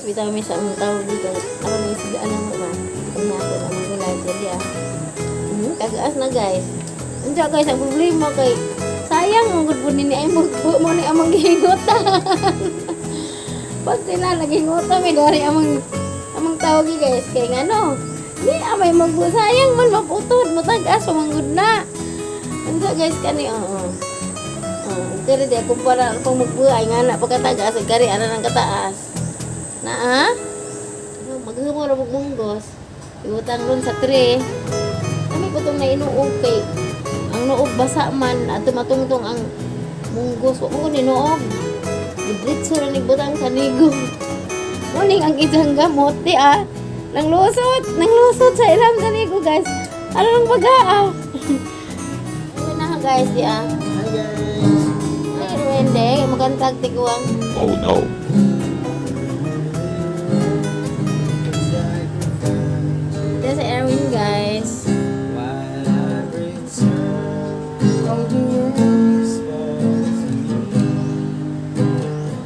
guys, bitaw mi sa among tawag dito. Aron ni sidaan na mo man. Kunyako na mo live diri ah. Kagaas na guys. Unsa guys ang problema kay sayang ang gud ni ay mo ni among gihingutan. Pag sila naghingutan mi dari among tawag guys kay ngano. Ni amay magbusayang man maputod mo tagas pamanggod na. Unsa guys kani kaya di ako para pang magbuhay nga na pagkatagas ay kari ana nang kataas na maghumo ra bugbunggos iutang ron sa tre kami ko tong nainuog kay ang nuog basa man at matungtong ang munggos wa ko ninuog gidritso ra ni butang sa nigo muning ang ijang gamot di nang lusot sa ilam sa nigo guys ano nang bagaa ayun na guys di Hi guys. Hindi, magantag tiguang. Oh no. Ito si Erwin guys. While I return, all the world is falls to me.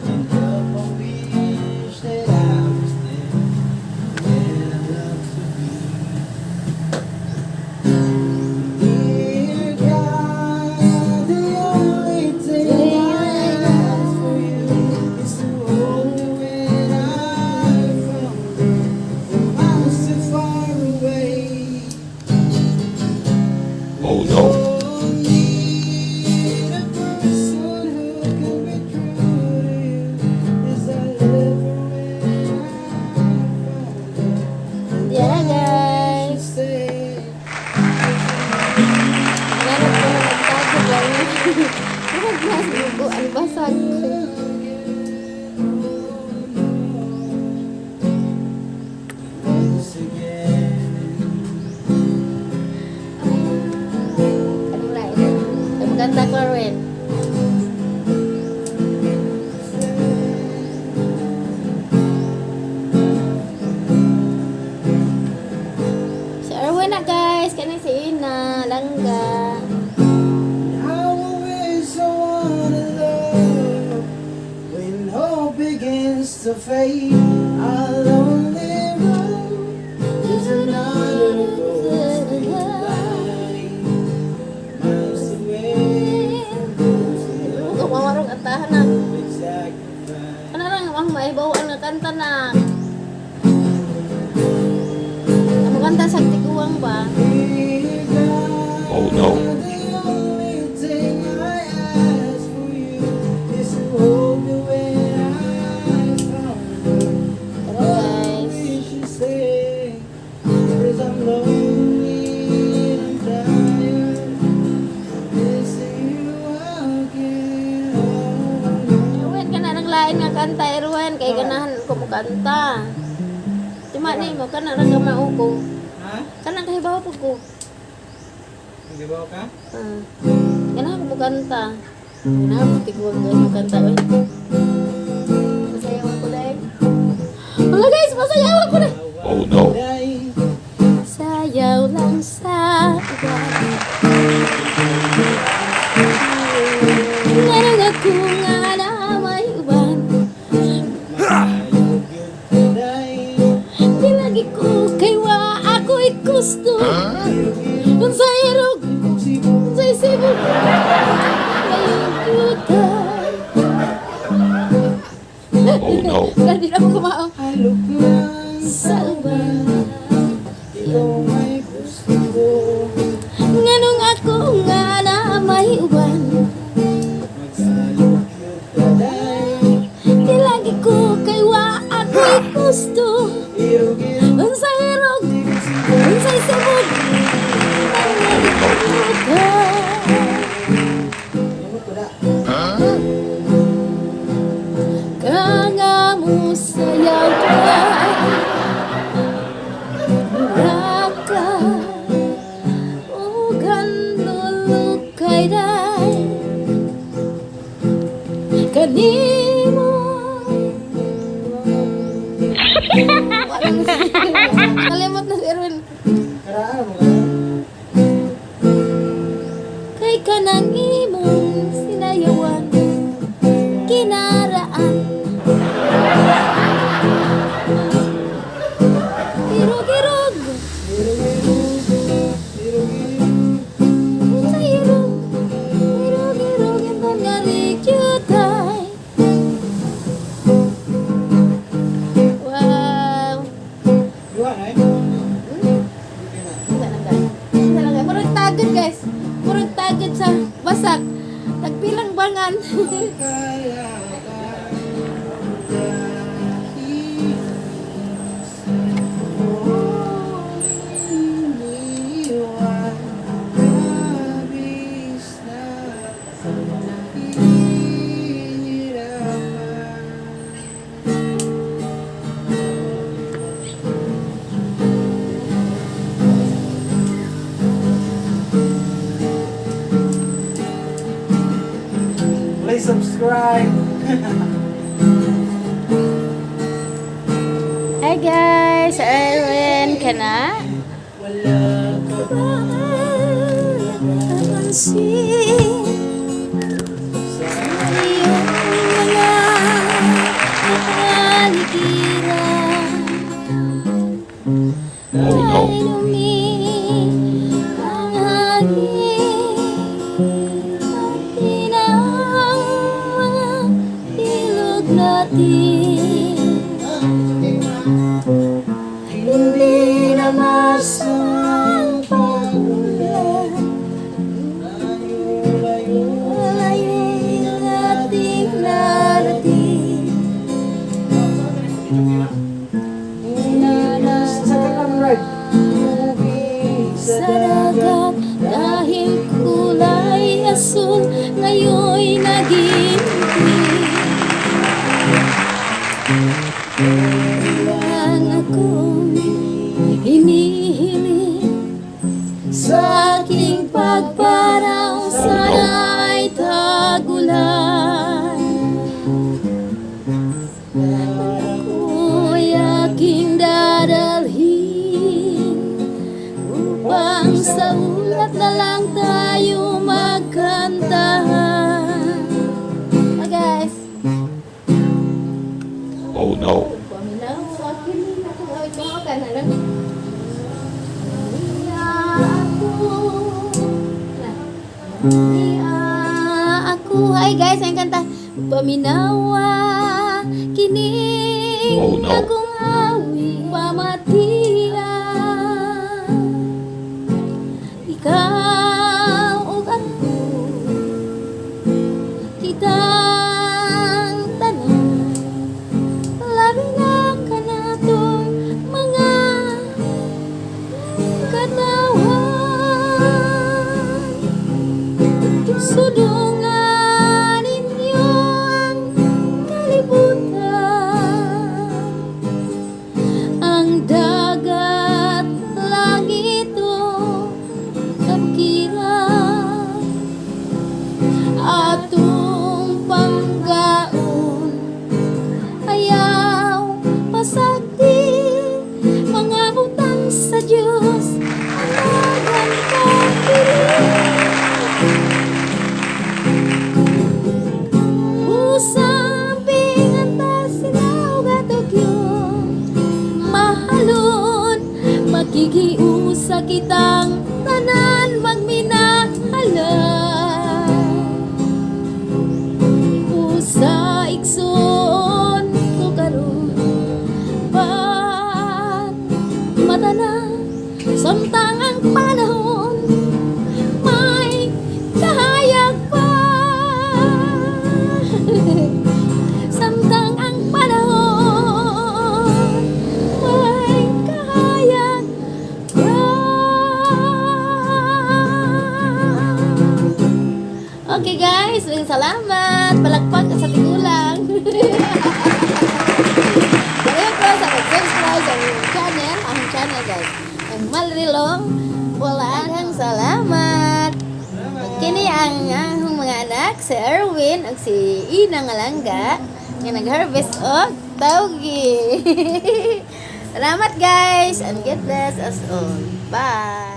And up I wish that I was there when I love to be. Dear God, the only thing I ask for you is to hold me when I fall. I'm so far away. Oh no. Need a person who can be true to you as I live when Diyan na guys. say Meron ko na nagtago lang. Bakit mas buko ang basag. once again. Ano na ito? Maganda ko rin. Si Erwin na guys. Kani si Ina. Langga. How I wish I wanna love when hope begins to fade. I'll only run is another road to light. Miles away from those we love. Huwag mamarong atahan na. Big sacrifice. Ano lang ang maibawaan nga kanta na. Ang kanta sa tiguang ba? Dear God, Oh no. the only thing I ask for you is to hold me when I fall. Pero guys. You should stay, 'cause I'm lonely and I'm tired. Missing you again. Erwin ka na nang lain nga kanta Erwin kay ganahan ko mo kanta. Cuma ni mo kana ra ka mauko. Ha? Kana kay bawa po ko. Hindi ba ka? Ganahan ko mo kanta. Ganahan mo tiguang guys mo kanta oi. Masayawan ko dai. Wala guys, masayawan ko dai. Oh no. Sayaw lang sa uwan. Ngarang ako nga na may uwan. Di lagi ko kaywa ako'y gusto. Kung sa irog, sa isibog, ngayong tutay. Oh no. Hindi na ako kumao. I look lang Sa uwan. ikaw may gusto ko. Nganong ako nga na may uwan. Magsalukot ka dahil Di lagi ko kaywa ako'y gusto. irugin Unsa hirog, unsay subog, kanga mo sayaw ka, raka, ugan lulukay day, kanimo. Kalimot na si Erwin. karaan mo ka. Kay kanang imong sinayawan kinaraan Please subscribe. Hi guys, Erwin ka na? Wala ka ba Napansin sa iyong mga kapaligiran. Oh no. Ay dumi ang hangin at tinang mga ilog natin. Hindi na masang pagulan. Malayo ang ating narating. Sa dagat dahil kulay asul ngayon'y naging ang akong hinihiling sa aking pagparaw sana'y tagulan. Ako'y aking dadalhin upang sa ulat na lang tayo magkantahan. Ah, guys. Oh no. Hi guys, ang kanta paminawa kining Oh, no. akong awi pamatian. Ikaw ug ako kitang tanan labi na kanatong mga katawan. Sudungan ninyo ang kalibutan, ang dagat, langit o kabukiran, atong panggaon, ayaw pasagdi, mga butang sa Diyos, anagan kapiling. Usaping antas sila ugatog yun mahalon, makikiusa kitang tanan magminahalan. Usa ikson ko karon pag mata na samtang ang panahon may kahayag pa. Samtang ang panahon may kahayag pa. Okay guys, salamat. Palakpak sa tigulang. Kaya ko sa subscribe sa ang channel guys. Ang Malrilong, walang salamat. Kini ang mga anak si Erwin ug si Ina nga langga nga nag-harvest og tawgi. Salamat guys and God bless us all. Bye.